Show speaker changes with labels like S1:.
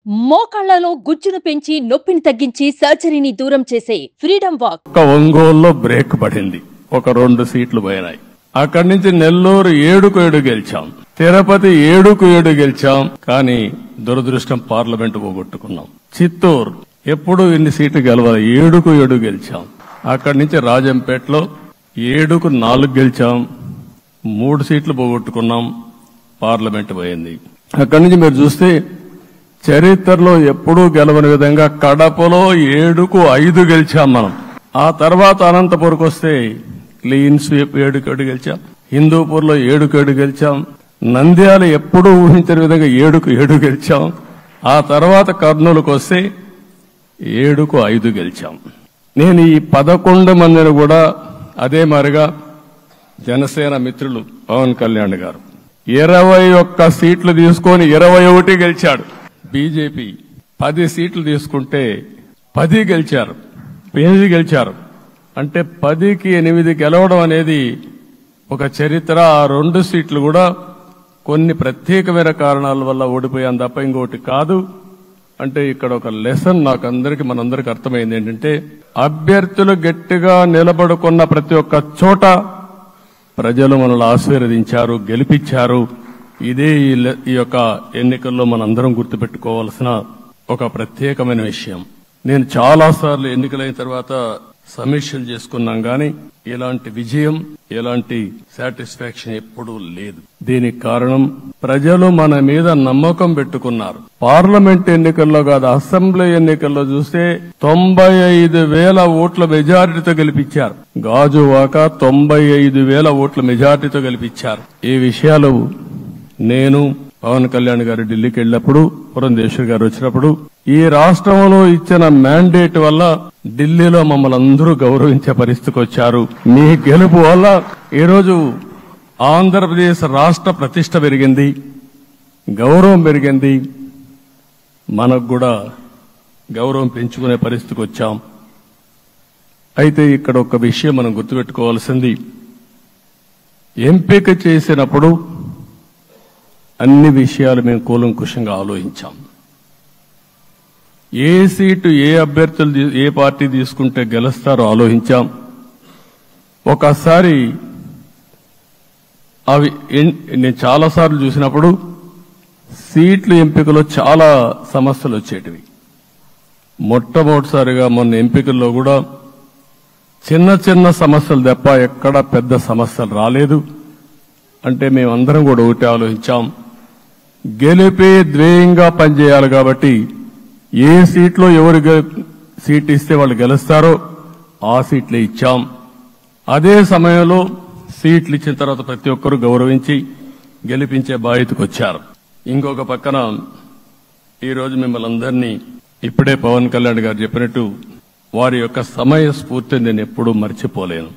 S1: మోకాళ్లలో గుజ్జును పెంచి నొప్పిని తగ్గించి సర్జరీని దూరం చేసే ఫ్రీడమ్ వాక్.
S2: ఒంగోలులో బ్రేక్ పడింది. ఒక 2 సీట్లు పోయినాయి. అక్కడి నుంచి నెల్లూరు 7-7 గెలిచాం. తిరుపతి 7-7 గెలిచాం. కానీ దురదృష్టం పార్లమెంటు పోగొట్టుకున్నాం. చిత్తూరు ఎప్పుడు ఇన్ని సీట్లు గెలవాలి, 7-7 గెలిచాం. అక్కడి నుంచి రాజంపేటలో 7-4 గెలిచాం. 3 సీట్లు పోగొట్టుకున్నాం. పార్లమెంటు పోయింది. అక్కడి నుంచి మీరు చూస్తే చరిత్రలో ఎప్పుడూ గెలవని విధంగా కడపలో 7-5 గెలిచాం మనం. ఆ తర్వాత అనంతపురకు వస్తే క్లీన్ స్వీప్ 7-7 గెలిచాం. హిందూపూర్లో 7-7 గెలిచాం. నంద్యాల ఎప్పుడూ ఊహించని విధంగా 7-7 గెలిచాం. ఆ తర్వాత కర్నూలుకు వస్తే 7-5 గెలిచాం. నేను ఈ 11 మందిని కూడా అదే మారిగా జనసేన మిత్రులు పవన్ కళ్యాణ్ గారు 21 సీట్లు తీసుకొని 21 గెలిచాడు. బీజేపీ 10 సీట్లు తీసుకుంటే 10 గెలిచారు. 8 గెలిచారు. అంటే 10కి 8 గెలవడం అనేది ఒక చరిత్ర. ఆ 2 సీట్లు కూడా కొన్ని ప్రత్యేకమైన కారణాల వల్ల ఓడిపోయాం తప్ప ఇంకోటి కాదు. అంటే ఇక్కడ ఒక లెసన్ మనందరికీ అర్థమైంది ఏంటంటే, అభ్యర్థులు గట్టిగా నిలబడుకున్న ప్రతి ఒక్క చోట ప్రజలు మనల్ని ఆశీర్వదించారు, గెలిపించారు. ఇదే ఈ యొక్క ఎన్నికల్లో మనందరం గుర్తుపెట్టుకోవాల్సిన ఒక ప్రత్యేకమైన విషయం. నేను చాలాసార్లు ఎన్నికలైన తర్వాత సమీక్షలు చేసుకున్నాం గాని ఇలాంటి విజయం, ఎలాంటి సాటిస్ఫాక్షన్ ఎప్పుడూ లేదు. దీనికి కారణం ప్రజలు మన మీద నమ్మకం పెట్టుకున్నారు. పార్లమెంట్ ఎన్నికల్లో కాదు, అసెంబ్లీ ఎన్నికల్లో చూస్తే 95,000 ఓట్ల మెజారిటీతో గెలిపించారు. గాజువాక 95,000 ఓట్ల మెజారిటీతో గెలిపించారు. ఈ విషయాలు నేను పవన్ కళ్యాణ్ గారు ఢిల్లీకి వెళ్ళినప్పుడు, పురంధేశ్వర్ గారు వచ్చినప్పుడు, ఈ రాష్ట్రంలో ఇచ్చిన మ్యాండేట్ వల్ల ఢిల్లీలో మమ్మల్ని అందరూ గౌరవించే పరిస్థితికి వచ్చారు. మీ గెలుపు వల్ల ఈరోజు ఆంధ్రప్రదేశ్ రాష్ట్ర ప్రతిష్ట పెరిగింది, గౌరవం పెరిగింది. మనకు కూడా గౌరవం పెంచుకునే పరిస్థితికి వచ్చాం. అయితే ఇక్కడ ఒక విషయం మనం గుర్తుపెట్టుకోవాల్సింది, ఎంపిక చేసినప్పుడు అన్ని విషయాలు మేము కూలంకుషంగా ఆలోచించాం. ఏ సీటు ఏ అభ్యర్థులు ఏ పార్టీ తీసుకుంటే గెలుస్తారో ఆలోచించాం. ఒకసారి అవి నేను చాలాసార్లు చూసినప్పుడు సీట్ల ఎంపికలో చాలా సమస్యలు వచ్చేటివి. మొట్టమొదటిసారిగా మొన్న ఎంపికల్లో కూడా చిన్న చిన్న సమస్యలు తప్ప ఎక్కడ పెద్ద సమస్యలు రాలేదు. అంటే మేమందరం కూడా ఒకటి ఆలోచించాం, గెలిపే ధ్యేయంగా పనిచేయాలి. కాబట్టి ఏ సీట్లో ఎవరు సీట్ ఇస్తే వాళ్ళు గెలుస్తారో ఆ సీట్లే ఇచ్చాం. అదే సమయంలో సీట్లు ఇచ్చిన తర్వాత ప్రతి ఒక్కరూ గౌరవించి గెలిపించే బాధ్యతకు వచ్చారు. ఇంకొక పక్కన ఈరోజు మిమ్మల్ని అందరినీ ఇప్పుడే పవన్ కళ్యాణ్ గారు చెప్పినట్టు వారి యొక్క సమయ స్ఫూర్తిని నేను ఎప్పుడూ మర్చిపోలేను.